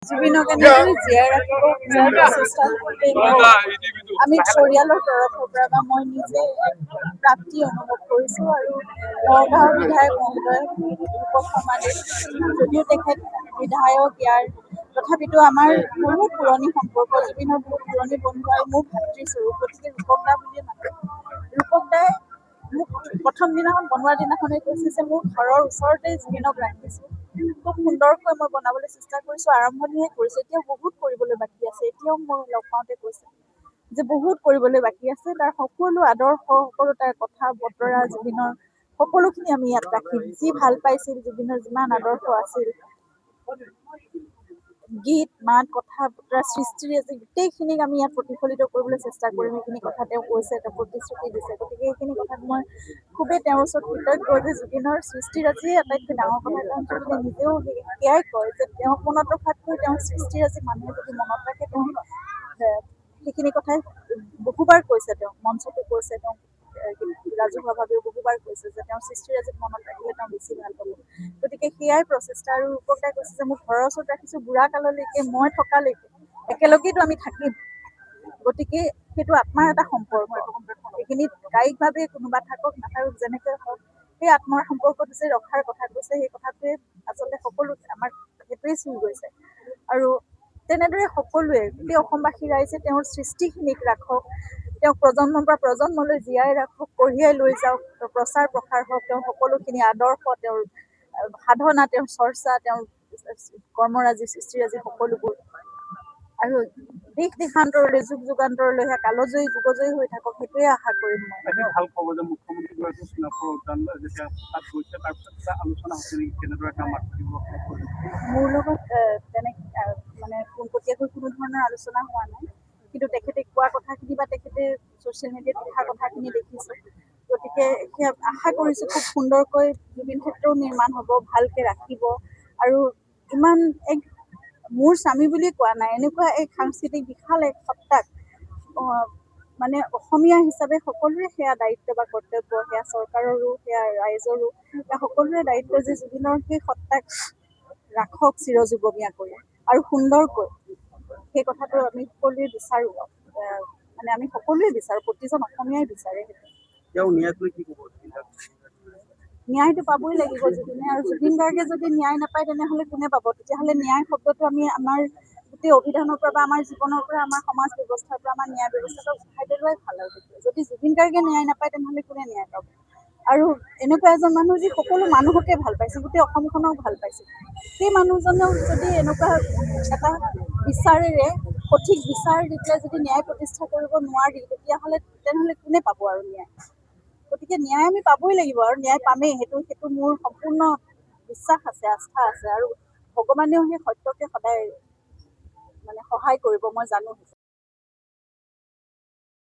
জুবিনক এনেদৰে জীয়াই ৰাখিব খোজাৰ প্ৰচেষ্টা আমি পৰিয়ালৰ তৰফৰ পৰা বা মই নিজে এক প্ৰাপ্তি অনুভৱ কৰিছোঁ আৰু নগাঁৱৰ বিধায়ক মহোদয় ৰূপক সমাদে যদিও তেখেত বিধায়ক ইয়াৰ তথাপিতো আমাৰ বহুত পুৰণি সম্পৰ্ক জুবিনৰ বহুত পুৰণি বন্ধু আৰু মোৰ ভাতৃস্বৰূপ গতিকে ৰূপক দা বুলিয়ে মাতো। ৰূপক দাই মোক প্ৰথম দিনাখন বনোৱাৰ দিনাখনেই কৈছে যে মোৰ ঘৰৰ ওচৰতে জুবিনক ৰাখিছোঁ। খুব সুন্দৰকৈ মই বনাবলৈ চেষ্টা কৰিছোঁ, আৰম্ভণিহে কৰিছোঁ, এতিয়াও বহুত কৰিবলৈ বাকী আছে। এতিয়াও মই লগ পাওঁতে কৈছে যে বহুত কৰিবলৈ বাকী আছে, তাৰ সকলো আদৰ্শ, সকলো তাৰ কথা বতৰা জুবিনৰ সকলোখিনি আমি ইয়াত ৰাখিম। যি ভাল পাইছিল জুবিনৰ যিমান আদৰ্শ আছিল, গীত মাত কথা বতৰা সৃষ্টিৰে যে গোটেইখিনিক আমি ইয়াত প্ৰতিফলিত কৰিবলৈ চেষ্টা কৰিম। সেইখিনি কথা তেওঁ কৈছে, তেওঁ প্ৰতিশ্ৰুতি দিছে। গতিকে এইখিনি কথাত মই খুবেই তেওঁৰ ওচৰত কৃতজ্ঞ যে জুবিনৰ সৃষ্টিৰাজিয়ে আটাইতকৈ ডাঙৰ কথা। কাৰণ জুবিনে নিজেও সেয়াই কয় যে তেওঁক মনত ৰখাতকৈ তেওঁৰ সৃষ্টিৰাজি মানুহে যদি মনত ৰাখে তেওঁ সেইখিনি কথাই বহুবাৰ কৈছে, তেওঁ মঞ্চতো কৈছে, তেওঁ ৰাজহুৱাভাৱেও বহুবাৰ কৈছে যে তেওঁৰ সৃষ্টিৰাজিক মনত ৰাখিলে তেওঁ বেছি ভাল পাব। গতিকে সেয়াই প্ৰচেষ্টা। আৰু ৰূপক দাই কৈছে যে মোক ঘৰৰ ওচৰত ৰাখিছোঁ বুঢ়া কাললৈকে, মই থকালৈকে একেলগেতো আমি থাকিম। গতিকে সেইটো আত্মাৰ এটা সম্পৰ্ক। এইখিনিত কায়িকভাৱে কোনোবা থাকক নাথাকক যেনেকৈ হওক, সেই আত্মাৰ সম্পৰ্কটো যে ৰখাৰ কথা কৈছে, সেই কথাটোৱে আচলতে সকলো আমাক সেইটোৱে চুই গৈছে। আৰু তেনেদৰে সকলোৱে গোটেই অসমবাসী ৰাইজে তেওঁৰ সৃষ্টিখিনিক ৰাখক, তেওঁক প্ৰজন্মৰ পৰা প্ৰজন্মলৈ জীয়াই ৰাখক, কঢ়িয়াই লৈ যাওক, তেওঁৰ প্ৰচাৰ প্ৰসাৰ হওক, তেওঁৰ সকলোখিনি আদৰ্শ, তেওঁৰ সাধনা, তেওঁৰ চৰ্চা, তেওঁৰ কৰ্মৰাজি সৃষ্টিৰাজি সকলোবোৰ আৰু দেশ দেশান্তৰলৈ যুগ যুগান্তৰলৈ সেয়া কালজয়ী যুগজয়ী হৈ থাকক, সেইটোৱে আশা কৰিম মই। ভাল খবৰ যে মুখ্যমন্ত্ৰীগৰাকী সোণাপুৰ উদ্যান যেতিয়া তাত গৈছে, তাৰপিছত কিবা আলোচনা হৈছে নেকি, কেনেদৰে কাম আগবাঢ়িব? মোৰ লগত মানে পোনপটীয়াকৈ কোনো ধৰণৰ আলোচনা হোৱা নাই, কিন্তু তেখেতে কোৱা কথাখিনি বা তেখেতে ছ'চিয়েল মিডিয়াত লিখা কথাখিনি দেখিছোঁ। গতিকে সেয়া আশা কৰিছোঁ খুব সুন্দৰকৈ জুবিন ক্ষেত্ৰও নিৰ্মাণ হ'ব, ভালকৈ ৰাখিব। আৰু ইমান এক মোৰ স্বামী বুলি কোৱা নাই, এনেকুৱা এক সাংস্কৃতিক বিশাল এক সত্তাক মানে অসমীয়া হিচাপে সকলোৰে সেয়া দায়িত্ব বা কৰ্তব্য, সেয়া চৰকাৰৰো, সেয়া ৰাইজৰো, সেয়া সকলোৰে দায়িত্ব যে জুবিনৰ সেই সত্তাক ৰাখক চিৰযুগমীয়াকৈ আৰু সুন্দৰকৈ। সেই কথাটো আমি সকলোৱে বিচাৰোঁ, মানে আমি সকলোৱে বিচাৰোঁ, প্ৰতিজন অসমীয়াই বিচাৰে সেইটো। তেওঁ ন্যায়লৈ কি ক'ব? ন্যায়টো পাবই লাগিব জুবিনে, আৰু জুবিন গাৰ্গে যদি ন্যায় নাপায় তেনেহ'লে কোনে পাব? তেতিয়াহ'লে ন্যায় শব্দটো আমি আমাৰ গোটেই অভিধানৰ পৰা বা আমাৰ জীৱনৰ পৰা, আমাৰ সমাজ ব্যৱস্থাৰ পৰা, আমাৰ ন্যায় ব্যৱস্থাটো উঠাই পেলোৱাই ভাল। আৰু যদি জুবিন গাৰ্গে ন্যায় নাপায় তেনেহ'লে কোনে ন্যায় পাব? আৰু এনেকুৱা এজন মানুহ যি সকলো মানুহকে ভাল পাইছিল, গোটেই অসমখনক ভাল পাইছিল, সেই মানুহজনেও যদি এনেকুৱা এটা বিচাৰেৰে সঠিক বিচাৰ দি পেলাই যদি ন্যায় প্ৰতিষ্ঠা কৰিব নোৱাৰি, তেনেহ'লে কোনে পাব আৰু ন্যায়? গতিকে ন্যায় আমি পাবই লাগিব আৰু ন্যায় পামেই, সেইটো মোৰ সম্পূৰ্ণ বিশ্বাস আছে, আস্থা আছে। আৰু ভগৱানেও সেই সত্যকে সদায় মানে সহায় কৰিব, মই জানো।